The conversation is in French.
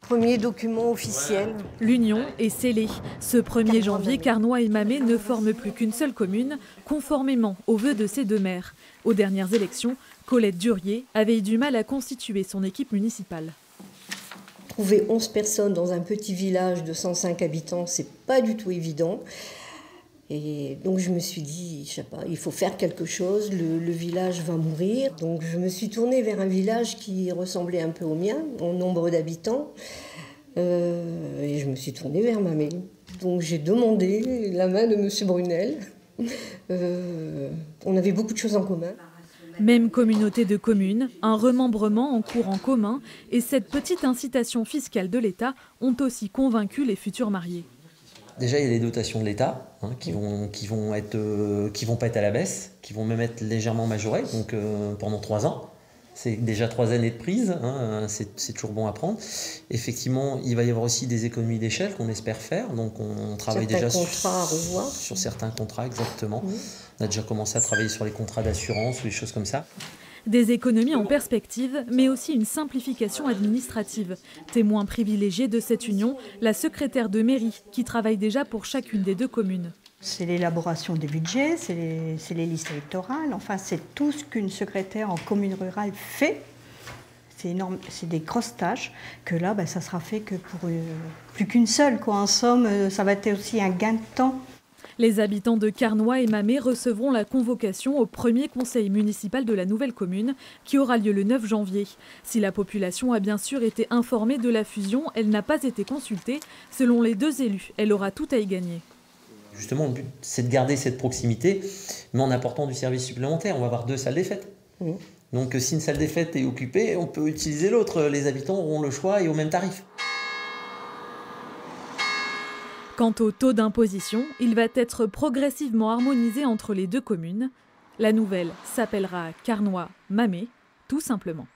Premier document officiel. L'union est scellée. Ce 1er janvier, Carnoy et Mamé ne forment plus qu'une seule commune, conformément aux vœux de ses deux maires. Aux dernières élections, Colette Durier avait eu du mal à constituer son équipe municipale. Trouver 11 personnes dans un petit village de 105 habitants, c'est pas du tout évident. Et donc je me suis dit, je sais pas, il faut faire quelque chose, le village va mourir. Donc je me suis tournée vers un village qui ressemblait un peu au mien, en nombre d'habitants. Et je me suis tournée vers Mamé. Donc j'ai demandé la main de M. Brunel. On avait beaucoup de choses en commun. Même communauté de communes, un remembrement en cours en commun et cette petite incitation fiscale de l'État ont aussi convaincu les futurs mariés. Déjà, il y a les dotations de l'État qui vont pas être à la baisse, qui vont même être légèrement majorées, donc pendant 3 ans. C'est déjà 3 années de prise, c'est toujours bon à prendre. Effectivement, il va y avoir aussi des économies d'échelle qu'on espère faire, donc on travaille déjà sur certains contrats, exactement. On a déjà commencé à travailler sur les contrats d'assurance ou des choses comme ça. Des économies en perspective, mais aussi une simplification administrative. Témoin privilégié de cette union, la secrétaire de mairie qui travaille déjà pour chacune des deux communes. C'est l'élaboration des budgets, c'est les listes électorales, enfin c'est tout ce qu'une secrétaire en commune rurale fait. C'est énorme, c'est des grosses tâches que là, ça sera fait que pour plus qu'une seule, quoi. En somme, ça va être aussi un gain de temps. Les habitants de Carnoy et Mamé recevront la convocation au premier conseil municipal de la nouvelle commune qui aura lieu le 9 janvier. Si la population a bien sûr été informée de la fusion, elle n'a pas été consultée. Selon les deux élus, elle aura tout à y gagner. Justement, le but, c'est de garder cette proximité, mais en apportant du service supplémentaire. On va avoir 2 salles des fêtes. Donc si une salle des fêtes est occupée, on peut utiliser l'autre. Les habitants auront le choix et au même tarif. Quant au taux d'imposition, il va être progressivement harmonisé entre les deux communes. La nouvelle s'appellera Carnoy-Mamé, tout simplement.